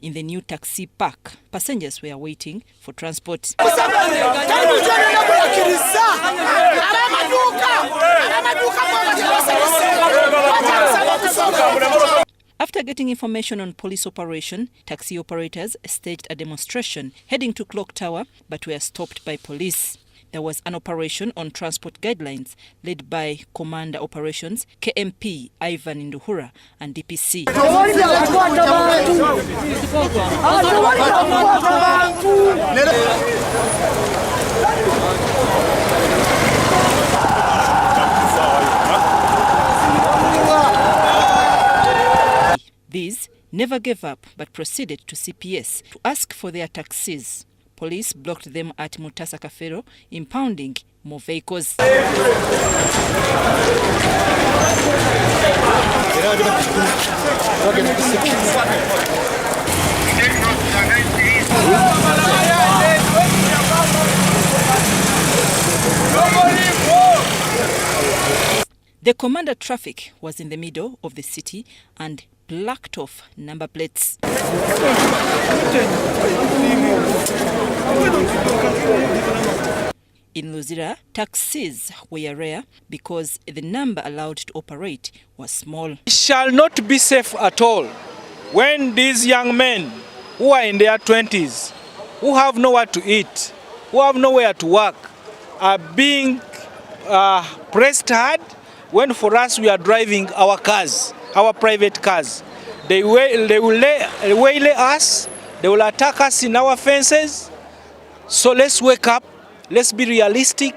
In the new taxi park, passengers were waiting for transport. After getting information on police operation, taxi operators staged a demonstration heading to Clock Tower but were stopped by police. There was an operation on transport guidelines led by Commander Operations KMP Ivan Nduhura and DPC. These never gave up but proceeded to CPS to ask for their taxis. Police blocked them at Mutasa Kafero, impounding more vehicles. The commander traffic was in the middle of the city and blacked off number plates. In Luzira, taxis were rare because the number allowed to operate was small. It shall not be safe at all when these young men who are in their 20s, who have nowhere to eat, who have nowhere to work, are being pressed hard when for us we are driving our cars, our private cars. They will waylay us, they will attack us in our fences. So let's wake up, let's be realistic.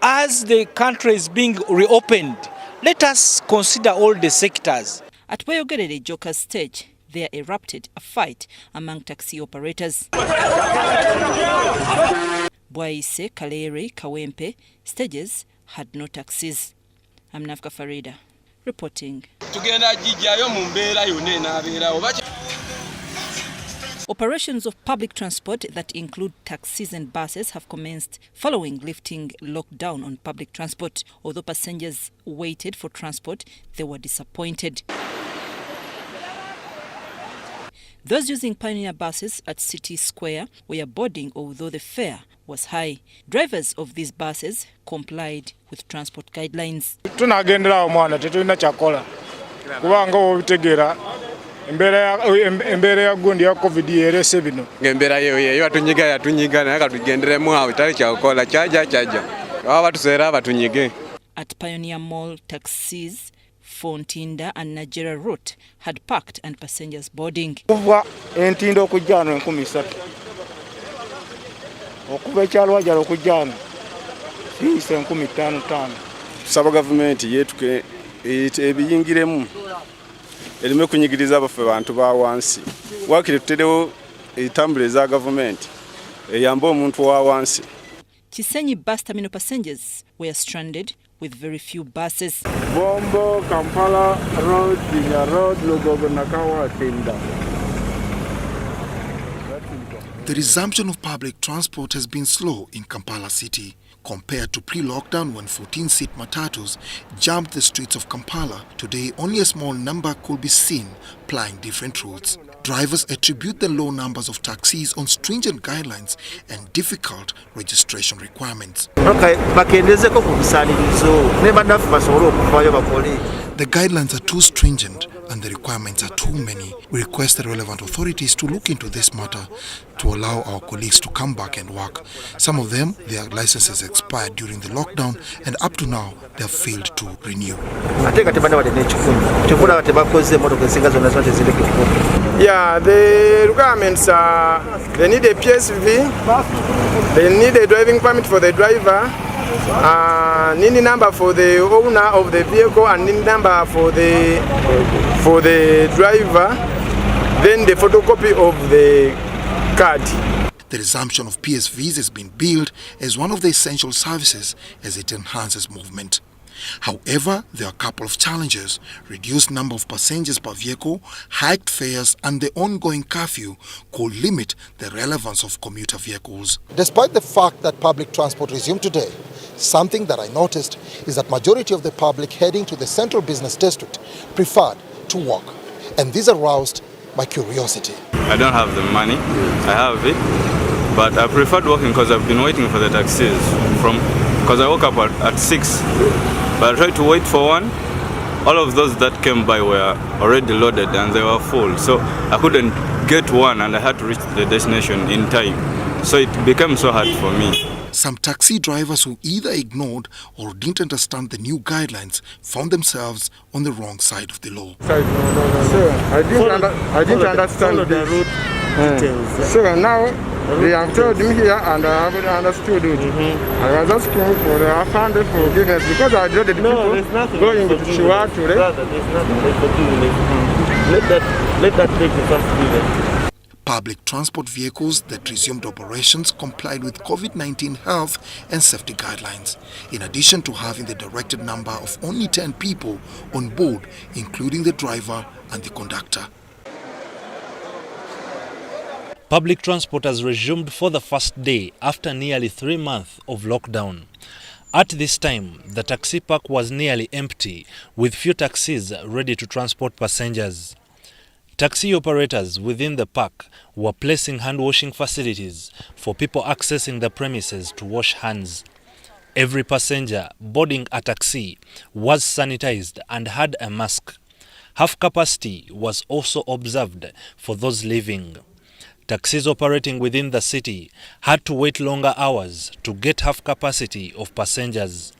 As the country is being reopened, let us consider all the sectors. At Boyogerere Joker's stage, there erupted a fight among taxi operators. Bwaise, Kalere, Kawempe stages had no taxis. I'm Nafka Farida, reporting. Operations of public transport that include taxis and buses have commenced following lifting lockdown on public transport. Although passengers waited for transport, they were disappointed. Those using Pioneer buses at City Square were boarding although the fare was high. Drivers of these buses complied with transport guidelines. Tunagendera omwana tetulina kyakola kubanga obitegera embeera ya gundi ya covid yerese bino ng'embeera yeyo atunyiga naye katugenderemu awo tali kyakola kyaja baba batuseera batunyige. At Pioneer Mall, taxis Fontinda and Nigeria route had parked and passengers boarding. Kuva entindo okujjano 13 okuva ekyalo wajala okujjano siise 15,500. Tusaba gavumenti yetuke ebiyingiremu erime kunyigiriza abafe bantu ba wansi wakire tuterewo etambule za gavumenti eyamba omuntu wa wansi. Kisenyi bus terminal passengers were stranded with very few buses. Bombo, Kampala Road, Dinya Road, Lugogo Nakawa, Tinda. The resumption of public transport has been slow in Kampala city. Compared to pre-lockdown when 14-seat matatus jumped the streets of Kampala, today only a small number could be seen plying different routes. Drivers attribute the low numbers of taxis on stringent guidelines and difficult registration requirements. The guidelines are too stringent and the requirements are too many. We request the relevant authorities to look into this matter to allow our colleagues to come back and work. Some of them, their licenses expired during the lockdown and up to now they have failed to renew. Yeah, the requirements are they need a PSV, they need a driving permit for the driver, NIN number for the owner of the vehicle and NIN number for the driver, then the photocopy of the card. The resumption of PSVs has been billed as one of the essential services as it enhances movement. However, there are a couple of challenges: reduced number of passengers per vehicle, hiked fares, and the ongoing curfew could limit the relevance of commuter vehicles. Despite the fact that public transport resumed today, something that I noticed is that majority of the public heading to the central business district preferred to walk, and these aroused my curiosity. I don't have the money. I have it, but I preferred walking because I've been waiting for the taxis because I woke up at 6, but I tried to wait for one. All of those that came by were already loaded and they were full, so I couldn't get one and I had to reach the destination in time. So it became so hard for me. Some taxi drivers who either ignored or didn't understand the new guidelines found themselves on the wrong side of the law. So I didn't understand the route details. So now they have told me here and I haven't understood it. I was asking for I found forgiveness because I dreaded people going to Chihuahua today. There's nothing. Let that take the first given. Public transport vehicles that resumed operations complied with COVID-19 health and safety guidelines, in addition to having the directed number of only 10 people on board, including the driver and the conductor. Public transport has resumed for the first day after nearly 3 months of lockdown. At this time, the taxi park was nearly empty, with few taxis ready to transport passengers. Taxi operators within the park were placing hand-washing facilities for people accessing the premises to wash hands. Every passenger boarding a taxi was sanitized and had a mask. Half capacity was also observed for those leaving. Taxis operating within the city had to wait longer hours to get half capacity of passengers.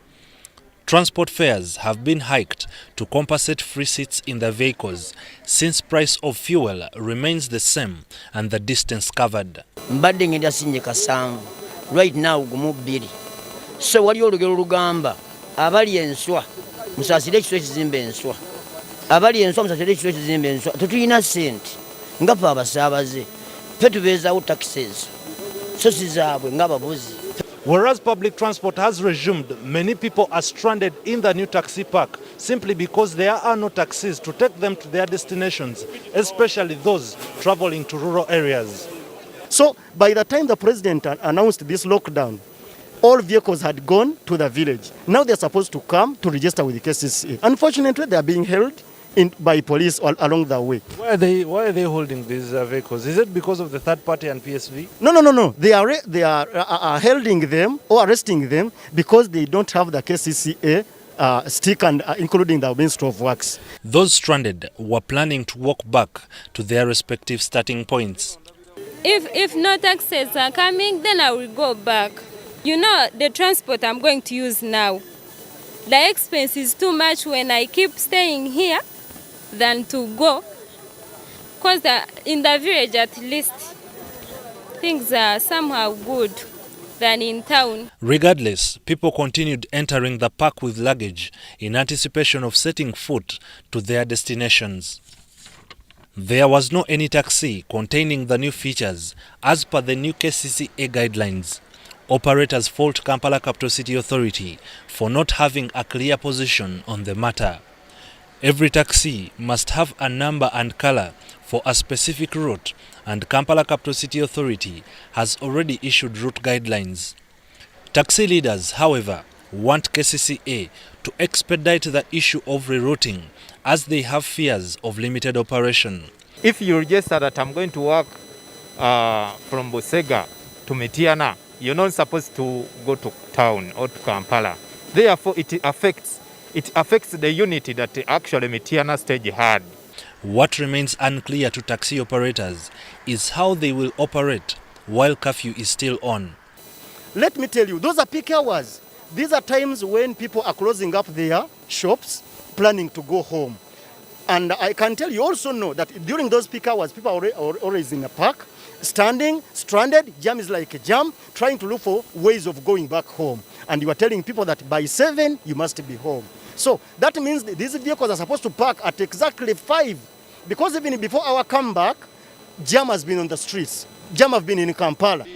Transport fares have been hiked to compensate free seats in the vehicles, since price of fuel remains the same and the distance covered. Right now gumubiri. So wali olugero lugamba abali enswa musasire ekiswe kizimbe enswa. Abali enswa musasire ekiswe kizimbe enswa. Tutuyina sente ngapa abasabaze. Petubeza taxes. So sizabwe ngababuzi. Whereas public transport has resumed, many people are stranded in the new taxi park simply because there are no taxis to take them to their destinations, especially those traveling to rural areas. So by the time the president announced this lockdown, all vehicles had gone to the village. Now they're supposed to come to register with the KCCA. Unfortunately, they are being held by police all along the way. Why are they holding these vehicles? Is it because of the third party and PSV? No. They are holding them or arresting them because they don't have the KCCA stick and including the Ministry of Works. Those stranded were planning to walk back to their respective starting points. If no taxis are coming, then I will go back. You know, the transport I'm going to use now, the expense is too much when I keep staying here than to go. Because in the village at least, things are somehow good than in town. Regardless, people continued entering the park with luggage in anticipation of setting foot to their destinations. There was no any taxi containing the new features as per the new KCCA guidelines. Operators fault Kampala Capital City Authority for not having a clear position on the matter. Every taxi must have a number and color for a specific route, and Kampala Capital City Authority has already issued route guidelines. Taxi leaders, however, want KCCA to expedite the issue of rerouting as they have fears of limited operation. If you register that I'm going to work from Busega to Mitiana, you're not supposed to go to town or to Kampala. Therefore, it affects the unity that actually Mitiana stage had. What remains unclear to taxi operators is how they will operate while curfew is still on. Let me tell you, those are peak hours. These are times when people are closing up their shops, planning to go home. And I can tell you also know that during those peak hours, people are always in the park, standing, stranded, jam is like a jam, trying to look for ways of going back home. And you are telling people that by 7, you must be home. So that means that these vehicles are supposed to park at exactly 5. Because even before our comeback, jam has been on the streets. Jam have been in Kampala.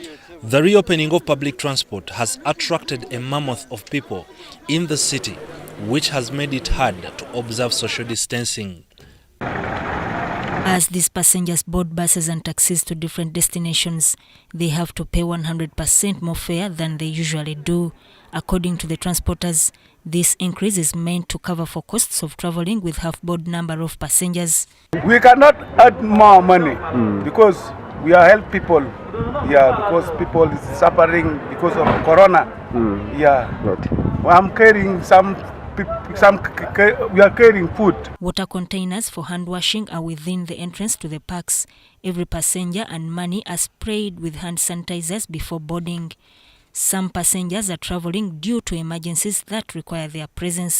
The reopening of public transport has attracted a mammoth of people in the city, which has made it hard to observe social distancing. As these passengers board buses and taxis to different destinations, they have to pay 100% more fare than they usually do. According to the transporters, this increase is meant to cover for costs of traveling with half-board number of passengers. We cannot add more money because we are help people. Yeah, because people is suffering because of corona. Yeah, I'm carrying we are carrying food. Water containers for hand washing are within the entrance to the parks. Every passenger and money are sprayed with hand sanitizers before boarding. Some passengers are traveling due to emergencies that require their presence.